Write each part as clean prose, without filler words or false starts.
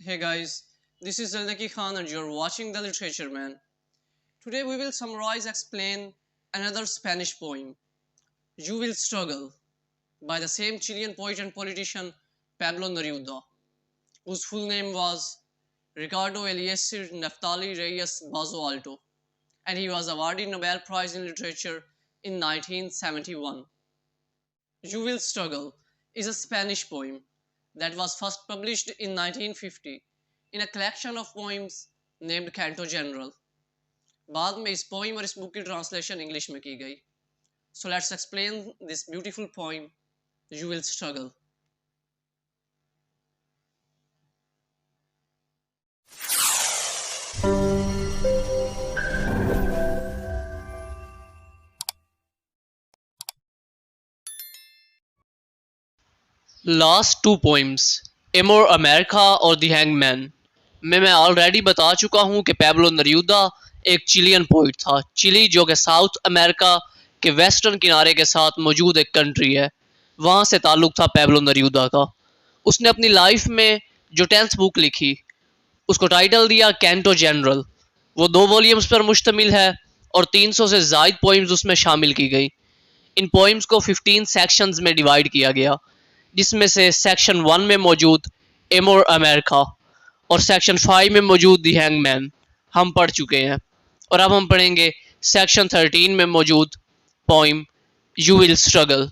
Hey guys, this is Naqi and you're watching The Literature Man. Today we will summarize explain another Spanish poem, You Will Struggle, by the same Chilean poet and politician Pablo Neruda, whose full name was Ricardo Eliezer Naftali Reyes Bazo Alto, and he was awarded Nobel Prize in Literature in 1971. You Will Struggle is a Spanish poem that was first published in 1950 in a collection of poems named Canto General. बाद में इस poem और इस book की translation English में की गई. So let's explain this beautiful poem, You Will Struggle. Last two poems amor America और द हैंगमैन में मैं ऑलरेडी बता चुका हूँ कि पैब्लो नरूदा एक चिलियन पोइट था. चिली जो कि साउथ अमेरिका के वेस्टर्न किनारे के साथ मौजूद एक कंट्री है, वहाँ से ताल्लुक़ था पैब्लो नरूदा का. उसने अपनी लाइफ में जो 10th बुक लिखी उसको टाइटल दिया कैंटो जनरल. वो 2 वॉल्यूम्स पर मुश्तमिल है और 300 से ज़ायद पोइम्स उसमें शामिल की गई. इन पोइम्स को 15 सेक्शंस में डिवाइड किया गया, जिसमें से सेक्शन 1 में मौजूद एमोर अमेरिका और सेक्शन 5 में मौजूद दी हैंगमैन हम पढ़ चुके हैं. और अब हम पढ़ेंगे सेक्शन 13 में मौजूद poem you will struggle.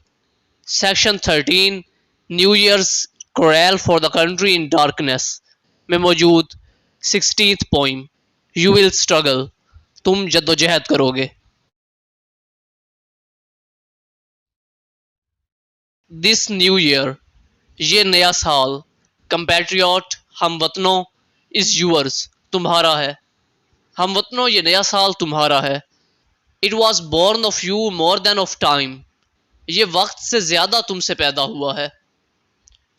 Section 13 new years coral for the country in darkness में मौजूद 16th poem you will struggle, तुम जद्दोजहद करोगे. दिस न्यू ईयर, ये नया साल, कंपैट्रियट हम वतनों, इज यूअर्स, तुम्हारा है. हम वतनों, ये नया साल तुम्हारा है. It was born of you more than of time, ये वक्त से ज़्यादा तुमसे पैदा हुआ है.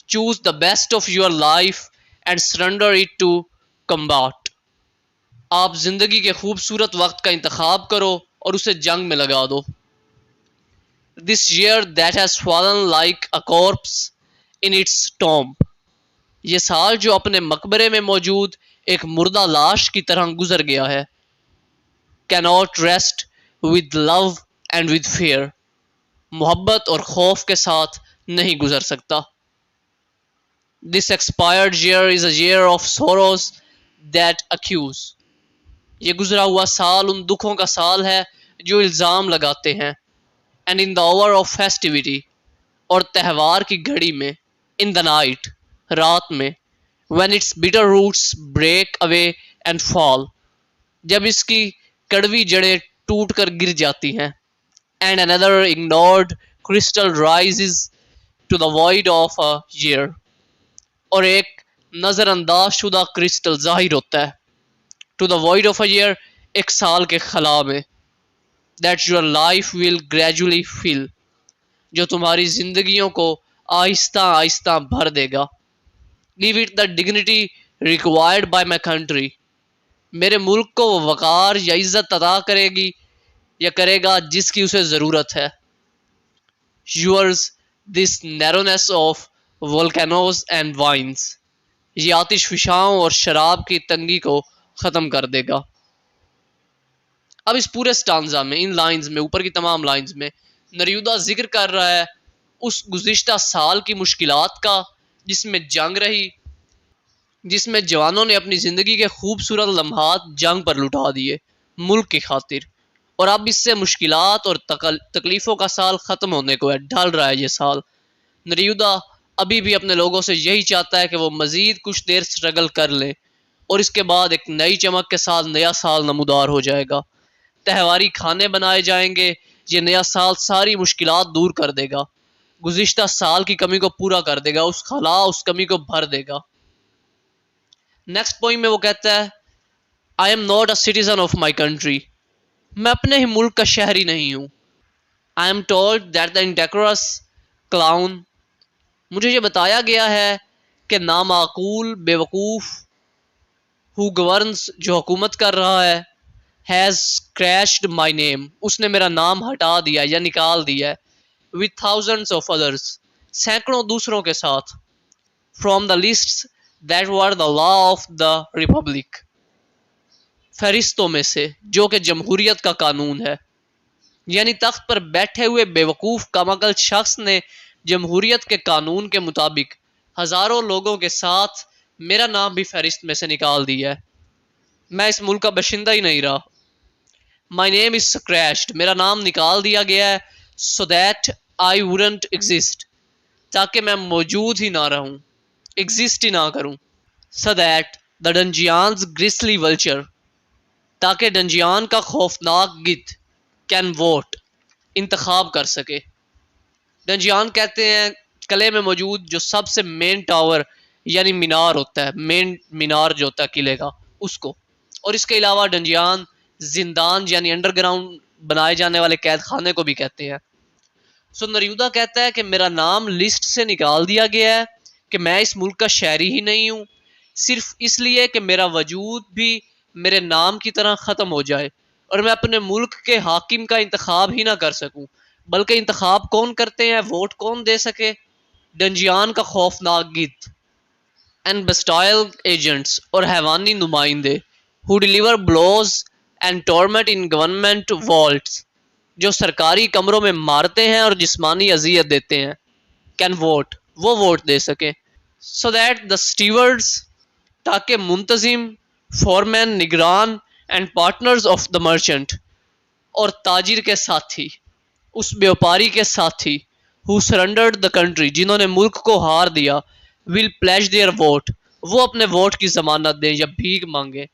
Choose the best of your life and surrender it to combat, आप जिंदगी के खूबसूरत वक्त का इंतखाब करो और उसे जंग में लगा दो. This year that has fallen like a corpse in its tomb, ये साल जो अपने मकबरे में मौजूद एक मुर्दा लाश की तरह गुजर गया है. Cannot rest with love and with fear, मोहब्बत और खौफ के साथ नहीं गुजर सकता. This expired year is a year of sorrows that accuse, ये गुजरा हुआ साल उन दुखों का साल है जो इल्ज़ाम लगाते हैं. And in the hour of festivity, और त्यौहार की घड़ी में, in the night, रात में, when its bitter roots break away and fall, जब इसकी कड़वी जड़ें टूट कर गिर जाती हैं. And another ignored crystal rises to the void of a year, और एक नज़रअंदाज शुदा क्रिस्टल ज़ाहिर होता है to the void of a year, एक साल के खला में. That your life will gradually fill, जो तुम्हारी जिंदगियों को आहिस्ता आहिस्ता भर देगा. Give it the dignity required by my country, मेरे मुल्क को वो वक़ार या इज़्ज़त अता करेगी या करेगा जिसकी उसे ज़रूरत है. Yours this narrowness of volcanoes and vines, ये आतिश फिशाओं और शराब की तंगी को ख़त्म कर देगा. अब इस पूरे स्टांजा में, इन लाइंस में, ऊपर की तमाम लाइंस में नरूदा जिक्र कर रहा है उस गुज़िश्ता साल की मुश्किलात का जिसमें जंग रही, जिसमें जवानों ने अपनी ज़िंदगी के खूबसूरत लम्हात जंग पर लुटा दिए मुल्क की खातिर. और अब इससे मुश्किलात और तकलीफ़ों का साल ख़त्म होने को है, ढल रहा है ये साल. नरूदा अभी भी अपने लोगों से यही चाहता है कि वो मज़ीद कुछ देर स्ट्रगल कर लें और इसके बाद एक नई चमक के साथ नया साल नमूदार हो जाएगा. त्यौहारी खाने बनाए जाएंगे, ये नया साल सारी मुश्किलात दूर कर देगा, गुज़िश्ता साल की कमी को पूरा कर देगा, उस खला उस कमी को भर देगा. नेक्स्ट पॉइंट में वो कहता है I am not a citizen of my country, मैं अपने ही मुल्क का शहरी नहीं हूँ. I am told that the indecorous clown, मुझे ये बताया गया है कि नामाकूल बेवकूफ़ हु गवर्नस, जो हुकूमत कर रहा है, हैज़ scratched my name, उसने मेरा नाम हटा दिया या निकाल दिया. with thousands of others, सैकड़ों दूसरों के साथ. from the lists that were the law of the republic. फरिश्तों में से जो कि जमहूरियत का कानून है. यानी तख्त पर बैठे हुए बेवकूफ कमाकल शख्स ने जमहूरियत के कानून के मुताबिक हजारों लोगों के साथ मेरा नाम भी फहरिस्त में से निकाल दिया है. मैं इस मुल्क का बशिंदा ही नहीं रहा. माई नेम इज स्क्रैच्ड, मेरा नाम निकाल दिया गया है. So that I wouldn't exist, ताकि मैं मौजूद ही ना रहूं, एग्जिस्ट ही ना करूं. सो दैट द डंजियान्स ग्रिसली वल्चर, ताकि डंजियान का खौफनाक गिद्ध कैन वोट, इंतखाब कर सके. डंजियान कहते हैं किले में मौजूद जो सबसे मेन टावर यानी मीनार होता है, मेन मीनार जो होता है किले का, उसको. और इसके अलावा डंजियान जिंदान यानी अंडरग्राउंड बनाए जाने वाले कैद खाने को भी कहते हैं. सो नरूदा कहता है कि मेरा नाम लिस्ट से निकाल दिया गया है कि मैं इस मुल्क का शहरी ही नहीं हूँ, सिर्फ इसलिए कि मेरा वजूद भी मेरे नाम की तरह ख़त्म हो जाए और मैं अपने मुल्क के हाकिम का इंतखाब ही ना कर सकूं. बल्कि इंतखाब कौन करते हैं, वोट कौन दे सके? डंजियान का खौफनाक गिद्ध. एंड बेस्टाइल एजेंट्स और हैवानी नुमाइंदे who deliver blows and torment in government vaults, जो सरकारी कमरों में मारते हैं और जिस्मानी अजियत देते हैं, कैन वोट, वो वोट दे सके. सो दैट द स्टीवर्ड्स, ताकि मुंतजिम, फॉरमैन, निगरान and partners of the merchant, और ताजिर के साथी, उस व्यापारी के साथी, हु सरेंडर्ड द कंट्री, जिन्होंने मुल्क को हार दिया, विल प्लेज देयर वोट, वो अपने वोट की जमानत दें या भीख मांगे.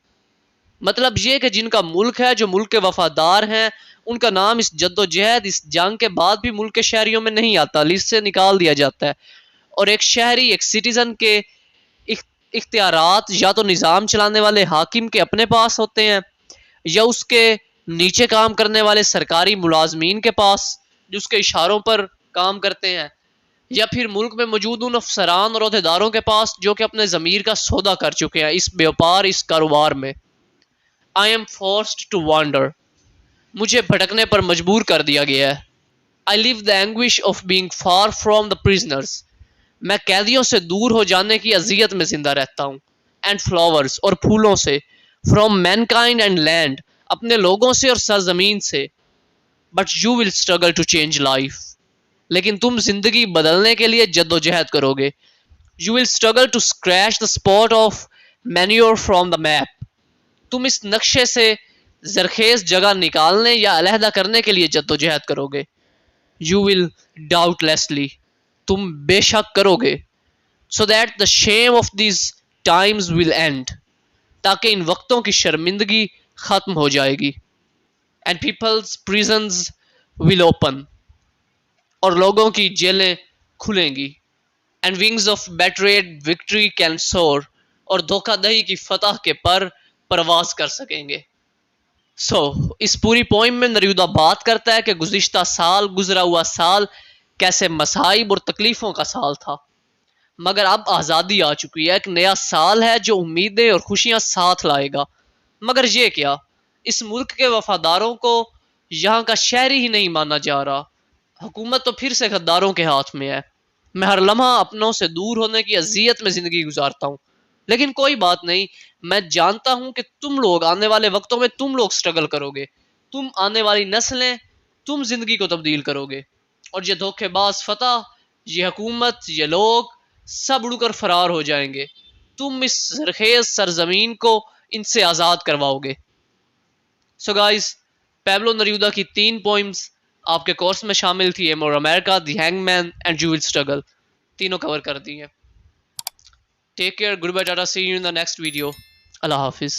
मतलब ये कि जिनका मुल्क है, जो मुल्क के वफादार हैं, उनका नाम इस जद्दोजहद, इस जंग के बाद भी मुल्क के शहरियों में नहीं आता, लिस्ट से निकाल दिया जाता है. और एक शहरी, एक सिटीजन के इख्तियारात या तो निज़ाम चलाने वाले हाकिम के अपने पास होते हैं या उसके नीचे काम करने वाले सरकारी मुलाजमीन के पास जो उसके इशारों पर काम करते हैं, या फिर मुल्क में मौजूद उन अफसरान और अहदेदारों के पास जो कि अपने ज़मीर का सौदा कर चुके हैं इस व्यापार, इस कारोबार में. I am forced to wander, मुझे भटकने पर मजबूर कर दिया गया है. I live the anguish of being far from the prisoners, मैं कैदियों से दूर हो जाने की अजियत में जिंदा रहता हूँ. एंड फ्लावर्स, और फूलों से. फ्रॉम मैनकाइंड एंड लैंड, अपने लोगों से और सरजमीन से. But you will struggle to change life, लेकिन तुम जिंदगी बदलने के लिए जद्दोजहद करोगे. You will struggle to scratch the spot of manure from the map, तुम इस नक्शे से जरखेज जगह निकालने या अलहदा करने के लिए जद्दोजहद करोगे. यू विल डाउटलेसली, तुम बेशक करोगे. So that the shame of this times will end, ताकि इन वक्तों की शर्मिंदगी खत्म हो जाएगी. And people's prisons will open, और लोगों की जेलें खुलेंगी. And wings of betrayed victory can soar, और धोखादही की फतह के पर परवाज कर सकेंगे. इस पूरी पोइम में नरूदा बात करता है कि गुज़िश्ता साल, गुजरा हुआ साल कैसे मसाइब और तकलीफ़ों का साल था, मगर अब आज़ादी आ चुकी है. एक नया साल है जो उम्मीदें और खुशियां साथ लाएगा. मगर ये क्या, इस मुल्क के वफादारों को यहाँ का शहरी ही नहीं माना जा रहा. हुकूमत तो फिर से गद्दारों के हाथ में है. मैं हर लम्हा अपनों से दूर होने की अजियत में ज़िंदगी गुजारता हूँ. लेकिन कोई बात नहीं, मैं जानता हूं कि तुम लोग आने वाले वक्तों में तुम लोग स्ट्रगल करोगे, तुम आने वाली नस्लें, तुम जिंदगी को तब्दील करोगे. और ये धोखेबाज फतह, ये हुकूमत, ये लोग सब उड़कर फरार हो जाएंगे. तुम इस जरखेज सरजमीन को इनसे आज़ाद करवाओगे. सो गाइस, पैब्लो नेरूदा की 3 पोइम्स आपके कोर्स में शामिल थी. एम और America, the hangman and you will struggle, तीनों कवर कर दी हैं. Take care, goodbye, tata, see you in the next video. Allah Hafiz.